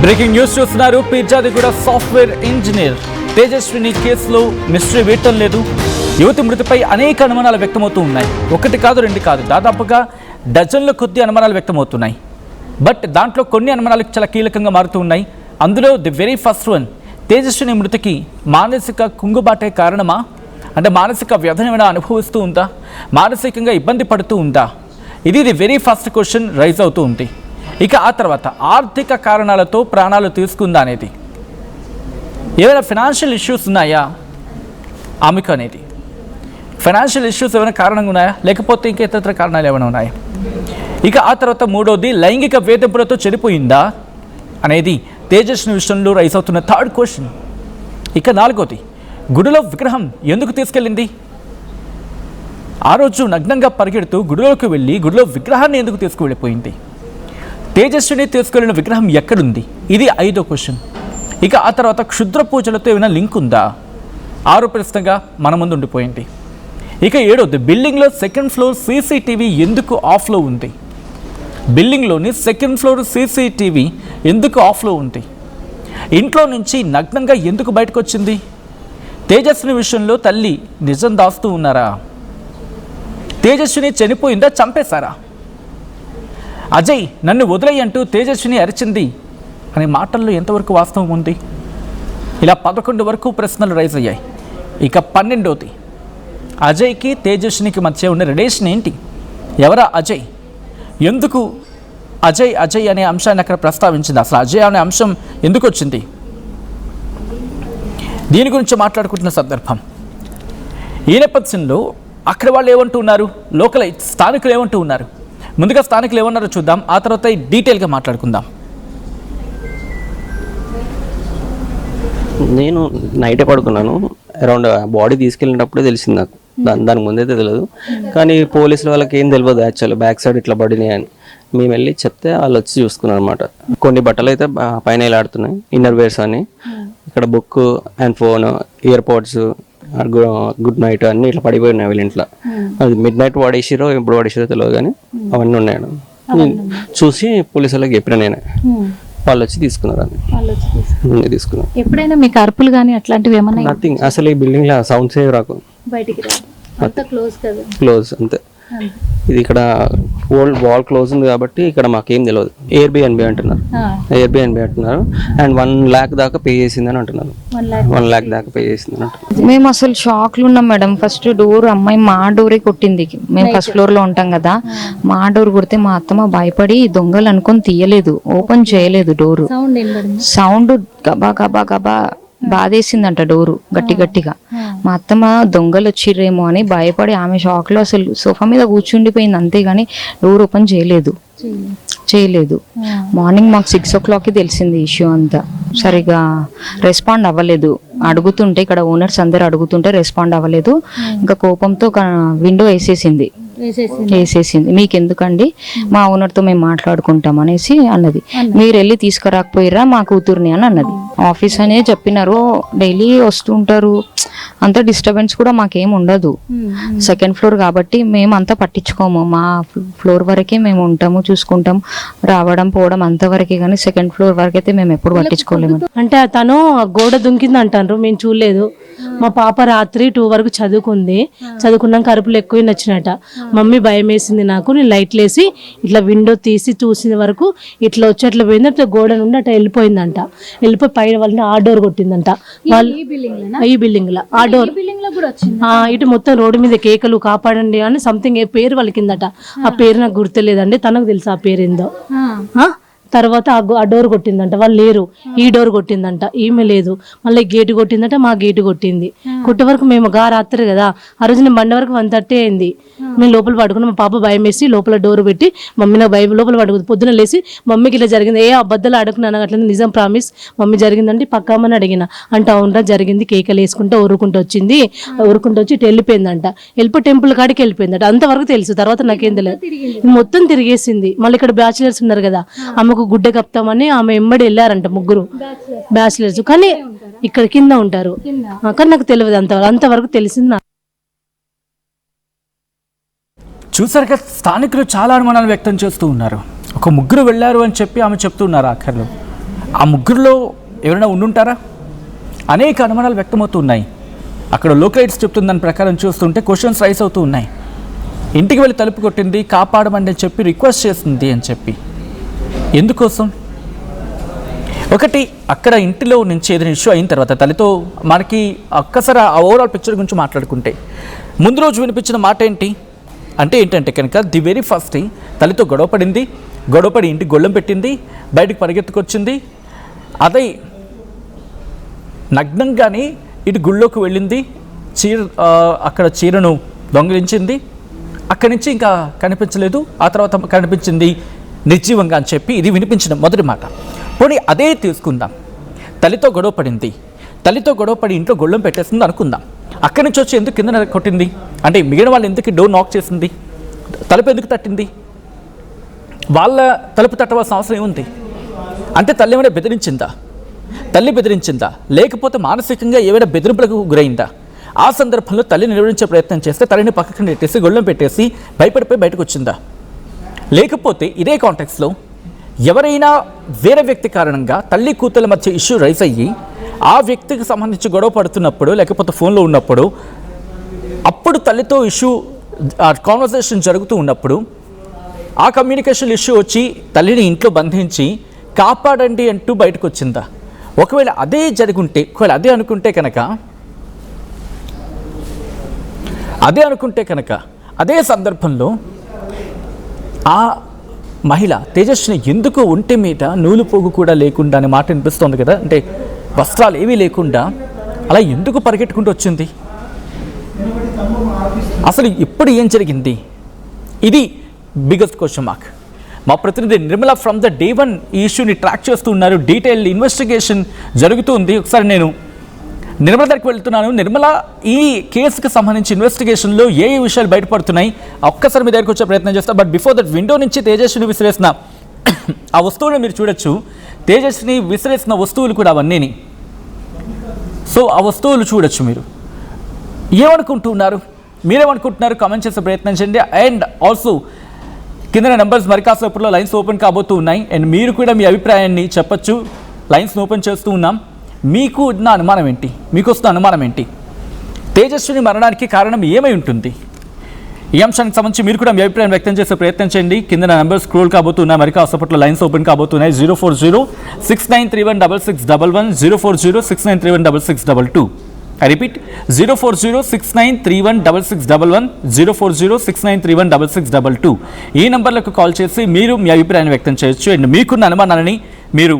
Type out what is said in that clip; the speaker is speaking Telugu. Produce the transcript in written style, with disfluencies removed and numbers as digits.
బ్రేకింగ్ న్యూస్ చూస్తున్నారు. పీర్జాదిగూడ సాఫ్ట్వేర్ ఇంజనీర్ తేజస్విని కేసులో మిస్టరీ వీడటం లేదు. యువతి మృతిపై అనేక అనుమానాలు వ్యక్తమవుతూ ఉన్నాయి. ఒకటి కాదు, రెండు కాదు, దాదాపుగా డజన్ల కొద్ది అనుమానాలు వ్యక్తమవుతున్నాయి. బట్ దాంట్లో కొన్ని అనుమానాలు చాలా కీలకంగా మారుతూ ఉన్నాయి. అందులో the very first one, Tejaswini మృతికి మానసిక కుంగుబాటే కారణమా? అంటే మానసిక వ్యధన అనుభవిస్తూ ఉందా? మానసికంగా ఇబ్బంది పడుతూ ఉందా? ఇది the very first question raise అవుతూ ఉంది. ఇక ఆ తర్వాత ఆర్థిక కారణాలతో ప్రాణాలు తీసుకుందా అనేది, ఏమైనా ఫైనాన్షియల్ ఇష్యూస్ ఉన్నాయా ఆమెకు అనేది, ఫైనాన్షియల్ ఇష్యూస్ ఏమైనా కారణంగా ఉన్నాయా, లేకపోతే ఇంకా ఇతర కారణాలు ఏమైనా ఉన్నాయా? ఇక ఆ తర్వాత మూడవది, లైంగిక వేధింపులతో చనిపోయిందా అనేది తేజస్విని విషయంలో రైజ్ అవుతున్న థర్డ్ క్వశ్చన్. ఇక నాలుగోది, గుడిలో విగ్రహం ఎందుకు తీసుకెళ్ళింది? ఆ రోజు నగ్నంగా పరిగెడుతూ గుడిలోకి వెళ్ళి గుడిలో విగ్రహాన్ని ఎందుకు తీసుకువెళ్ళిపోయింది? తేజస్విని తీసుకెళ్లిన విగ్రహం ఎక్కడుంది? ఇది ఐదో క్వశ్చన్. ఇక ఆ తర్వాత క్షుద్ర పూజలతో ఏమైనా లింక్ ఉందా? ఆరో ప్రశ్నగా మన ముందు ఉండిపోయింది. ఇక ఏడోది, బిల్డింగ్లో సెకండ్ ఫ్లోర్ సీసీటీవీ ఎందుకు ఆఫ్లో ఉంది? బిల్డింగ్లోని సెకండ్ ఫ్లోర్ సీసీటీవీ ఎందుకు ఆఫ్లో ఉంది? ఇంట్లో నుంచి నగ్నంగా ఎందుకు బయటకు వచ్చింది? తేజస్విని విషయంలో తల్లి నిజం దాస్తూ ఉన్నారా? తేజస్విని చనిపోయిందా, చంపేశారా? అజయ్ నన్ను వదిలేయి అంటూ తేజస్విని అరిచింది అనే మాటల్లో ఎంతవరకు వాస్తవం ఉంది? ఇలా 11 వరకు ప్రశ్నలు రైజ్ అయ్యాయి. ఇక 12వది, అజయ్కి తేజస్వినికి మధ్య ఉన్న రిలేషన్ ఏంటి? ఎవరా అజయ్? ఎందుకు అజయ్ అజయ్ అనే అంశాన్ని అక్కడ ప్రస్తావించింది? అసలు అజయ్ అనే అంశం ఎందుకు వచ్చింది? దీని గురించి మాట్లాడుకుంటున్న సందర్భం. ఈ నేపథ్యంలో అక్కడ వాళ్ళు ఏమంటూ ఉన్నారు, లోకల్ స్థానికులు ఏమంటూ ఉన్నారు? ముందుగా స్థానికులు ఏమన్నారో చూద్దాం, ఆ తర్వాత డీటెయిల్గా మాట్లాడుకుందాం. నేను నైటే పడుకున్నాను. అరౌండ్ బాడీ తీసుకెళ్ళినప్పుడే తెలిసింది నాకు, దానికి ముందైతే తెలియదు. కానీ పోలీసుల వాళ్ళకి ఏం తెలియదు యాక్చువల్లీ బ్యాక్ సైడ్ ఇట్లా పడినాయి అని. మేము వెళ్ళి చెప్తే వాళ్ళు వచ్చి చూసుకున్నారు అనమాట. కొన్ని బట్టలు అయితే పైన ఆడుతున్నాయి, ఇన్నర్ వేర్స్ అని. ఇక్కడ book and phone, ear pods, good night అన్ని ఇట్లా పడిపోయినాయి వీళ్ళ ఇంట్లో. అది మిడ్ నైట్ వాడేసిరో ఎప్పుడు వాడేసిరో తెలియదు, కానీ అవన్నీ ఉన్నాడు. చూసి పోలీసు వాళ్ళకి చెప్పిన నేనే, వాళ్ళు వచ్చి తీసుకున్నారు. అన్ని తీసుకున్నారు. ఎప్పుడైనా మీకు అరుపులు కానీ అట్లాంటివి ఏమన్నా? నథింగ్, అసలు ఈ బిల్డింగ్ లో సౌండ్స్ ఏ రాకు, బయటికి క్లోజ్ అంతే. ఇది ఇక్కడ ఓల్డ్ వాల్ క్లోజ్ ఉంది కాబట్టి ఇక్కడ మాకేం తెలియదు. ఎయిర్బిఎన్బి అంటున్నారు, అండ్ 1 lakh దాకా పే చేసిందని అంటున్నారు. 1 lakh దాకా పే చేసిందని అంటున్నారు. మేము అసలు షాక్ లో ఉన్నాం మేడం. ఫస్ట్ డోర్ అమ్మాయి మా డోరే కొట్టింది. మేము ఫస్ట్ ఫ్లోర్ లో ఉంటాం కదా, మా డోర్ కొడితే మా అత్తమ్మ భయపడి దొంగలు అనుకొని తీయలేదు, ఓపెన్ చేయలేదు డోరు. సౌండ్ గబా గబా గబా బాధేసిందంట డోరు గట్టి గట్టిగా. మా అత్తమ్మ దొంగలు వచ్చిర్రేమో అని భయపడి ఆమె షాక్ లో అసలు సోఫా మీద కూర్చుండిపోయింది, అంతేగాని డోర్ ఓపెన్ చేయలేదు. మార్నింగ్ మాకు 6 o'clockకి తెలిసింది ఇష్యూ అంతా. సరిగా రెస్పాండ్ అవ్వలేదు. అడుగుతుంటే ఇక్కడ ఓనర్స్ అందరు అడుగుతుంటే రెస్పాండ్ అవ్వలేదు. ఇంకా కోపంతో విండో వేసేసింది. మీకెందుకండి, మా ఓనర్తో మేము మాట్లాడుకుంటాం అనేసి అన్నది. మీరు వెళ్ళి తీసుకురాకపోయిరా మా కూతుర్ని అని అన్నది. ఆఫీస్ అనే చెప్పినారు, డైలీ వస్తుంటారు, అంత డిస్టర్బెన్స్ కూడా మాకేం ఉండదు. సెకండ్ ఫ్లోర్ కాబట్టి మేము అంతా పట్టించుకోము. మా ఫ్లోర్ వరకే మేము ఉంటాము, చూసుకుంటాం, రావడం పోవడం అంతవరకే, కానీ సెకండ్ ఫ్లోర్ వరకైతే మేము ఎప్పుడు పట్టించుకోలేము. అంటే తను గోడ దుంకింది అంటారు, మేము చూడలేదు. మా పాప రాత్రి 2 వరకు చదువుకున్నాక అరుపులు ఎక్కువ నచ్చినట. మమ్మీ భయం వేసింది నాకు, నేను లైట్లు వేసి ఇట్లా విండో తీసి చూసిన వరకు ఇట్లా వచ్చి అట్లా పోయింది. అట్లా గోడ నుండి అట్లా వెళ్ళిపోయిందంట. వెళ్ళిపోయి పైన వాళ్ళని ఆ డోర్ కొట్టిందంట. వాళ్ళు ఈ బిల్డింగ్ లో ఆ డోర్ ఇటు మొత్తం రోడ్డు మీద కేకలు కాపాడండి అని సంథింగ్ పేరు వాళ్ళకిందట. ఆ పేరు నాకు గుర్తులేదండి, తనకు తెలుసు ఆ పేరు ఏందో. తర్వాత ఆ డోర్ కొట్టిందంట, వాళ్ళు లేరు. ఈ డోర్ కొట్టిందంట, ఈమె లేదు. మళ్ళీ గేటు కొట్టిందంట, మా గేటు కొట్టింది. కొట్టే వరకు మేము రాత్రి కదా, ఆ రోజు నేను బండి వరకు 1:30 అయింది. మేము లోపల పడుకున్నాం. మా పాప భయం వేసి లోపల డోర్ పెట్టి మమ్మీ నాకు భయం లోపల పడుకుంది. పొద్దున లేసి మమ్మీకి ఇలా జరిగింది, అబద్ధాలు అడుగుతున్నాను అట్లా, నిజం ప్రామిస్ మమ్మీ జరిగిందంటే పక్కామని అడిగిన. అంటే అవునరా జరిగింది, కేకలు వేసుకుంటూ ఊరుకుంటూ వచ్చింది. ఊరుకుంటూ వచ్చి ఇటు వెళ్ళిపోయిందంట. వెళ్ళిపోయి టెంపుల్ కాడికి వెళ్ళిపోయిందంట. అంతవరకు తెలుసు, తర్వాత నాకేం తెలియదు. మొత్తం తిరిగేసింది. మళ్ళీ ఇక్కడ బ్యాచులర్స్ ఉన్నారు కదా, అమ్మకు గుడ్డ కప్తామని ఆమె ఎమ్మడి వెళ్ళారంట, 3 బ్యాచులర్స్. కానీ ఇక్కడ కింద ఉంటారు, కానీ నాకు తెలియదు అంతవరకు తెలిసింది. చూసారుగా, స్థానికులు చాలా అనుమానాలు వ్యక్తం చేస్తూ ఉన్నారు. ఒక 3 వెళ్ళారు అని చెప్పి ఆమె చెప్తున్నారు ఆఖరిలో. ఆ ముగ్గురులో ఎవరైనా ఉండుంటారా? అనేక అనుమానాలు వ్యక్తమవుతూ ఉన్నాయి. అక్కడ లోకలైట్స్ చెప్తున్న దాని ప్రకారం చూస్తుంటే క్వశ్చన్స్ రైస్ అవుతూ ఉన్నాయి. ఇంటికి వెళ్ళి తలుపు కొట్టింది, కాపాడమని చెప్పి రిక్వెస్ట్ చేసింది అని చెప్పి. ఎందుకోసం? ఒకటి, అక్కడ ఇంటిలో నుంచి ఏదైనా ఇష్యూ అయిన తర్వాత తల్లితో మనకి ఒక్కసారి ఆ ఓవరాల్ పిక్చర్ గురించి మాట్లాడుకుంటే ముందు రోజు వినిపించిన మాట ఏంటంటే కనుక ది వెరీ ఫస్ట్ థింగ్, తల్లితో గొడవపడి ఇంటికి గొళ్ళెం పెట్టింది, బయటకు పరిగెత్తుకొచ్చింది. అదే నగ్నంగానే ఇటు గుళ్ళోకి వెళ్ళింది, అక్కడ చీరను దొంగిలించింది. అక్కడి నుంచి ఇంకా కనిపించలేదు. ఆ తర్వాత కనిపించింది నిర్జీవంగా అని చెప్పి ఇది వినిపించిన మొదటి మాట. పోనీ అదే తీసుకుందాం, తల్లితో గొడవపడి ఇంట్లో గొళ్ళెం పెట్టేసింది అనుకుందాం. అక్కడి నుంచి వచ్చి ఎందుకు కింద కొట్టింది? అంటే మిగిలిన వాళ్ళు ఎందుకు డోర్ నాక్ చేసింది? తలుపు ఎందుకు తట్టింది? వాళ్ళ తలుపు తట్టవలసిన అవసరం ఏముంది? అంటే తల్లి ఏమైనా బెదిరించిందా? లేకపోతే మానసికంగా ఏమైనా బెదిరింపులకు గురైందా? ఆ సందర్భంలో తల్లి నిలవరించే ప్రయత్నం చేస్తే తల్లిని పక్కన నెట్టేసి గొళ్ళెం పెట్టేసి భయపడిపోయి బయటకు వచ్చిందా? లేకపోతే ఇదే కాంటెక్స్లో ఎవరైనా వేరే వ్యక్తి కారణంగా తల్లి కూతుల మధ్య ఇష్యూ రైజ్ అయ్యి ఆ వ్యక్తికి సంబంధించి గొడవ పడుతున్నప్పుడు లేకపోతే ఫోన్లో ఉన్నప్పుడు అప్పుడు తల్లితో ఇష్యూ కాన్వర్సేషన్ జరుగుతూ ఉన్నప్పుడు ఆ కమ్యూనికేషన్ ఇష్యూ వచ్చి తల్లిని ఇంట్లో బంధించి కాపాడండి అంటూ బయటకు వచ్చిందా? ఒకవేళ అదే అనుకుంటే కనుక అదే సందర్భంలో ఆ మహిళ తేజస్విని ఎందుకు ఒంటి మీద నూలు పోగు కూడా లేకుండా అనే మాట వినిపిస్తోంది కదా, అంటే వస్త్రాలు ఏమీ లేకుండా అలా ఎందుకు పరిగెట్టుకుంటూ వచ్చింది? అసలు ఇప్పుడు ఏం జరిగింది? ఇది బిగ్గెస్ట్ క్వశ్చన్ మార్క్. మా ప్రతినిధి Nirmala from the day one ఈ ఇష్యూని ట్రాక్ చేస్తూ ఉన్నారు. డీటెయిల్ ఇన్వెస్టిగేషన్ జరుగుతుంది. ఒకసారి నేను నిర్మల దగ్గరికి వెళ్తున్నాను. నిర్మల, ఈ కేసుకి సంబంధించి ఇన్వెస్టిగేషన్లో ఏ విషయాలు బయటపడుతున్నాయి? ఒక్కసారి మీ దగ్గరికి వచ్చే ప్రయత్నం చేస్తా. బట్ బిఫోర్ దట్, విండో నుంచి తేజస్విని విసిరేసిన ఆ వస్తువులను మీరు చూడొచ్చు. తేజస్విని విసిరేసిన వస్తువులు కూడా అవన్నీని. సో ఆ వస్తువులు చూడొచ్చు. మీరు మీరేమనుకుంటున్నారు కామెంట్ చేసే ప్రయత్నం చేయండి. అండ్ ఆల్సో కింద నెంబర్స్ మరి కాసేపట్లో లైన్స్ ఓపెన్ కాబోతూ ఉన్నాయి. అండ్ మీరు కూడా మీ అభిప్రాయాన్ని చెప్పచ్చు. లైన్స్ ఓపెన్ చేస్తూ ఉన్నాం. మీకు వస్తున్న అనుమానం ఏంటి? తేజస్విని మరణానికి కారణం ఏమై ఉంటుంది? ఈ అంశానికి సంబంధించి మీరు కూడా మీ అభిప్రాయం వ్యక్తం చేసే ప్రయత్నం చేయండి. కింద నెంబర్ స్క్రోల్ కాబోతున్నాయి. మరి కాసేపట్లో లైన్స్ ఓపెన్ కాబోతున్నాయి. 04069316611 04069316622. I repeat, 04069316611 04069316622. ఈ నంబర్లకు కాల్ చేసి మీరు మీ అభిప్రాయాన్ని వ్యక్తం చేయొచ్చు. అండ్ మీకున్న అనుమానాలని మీరు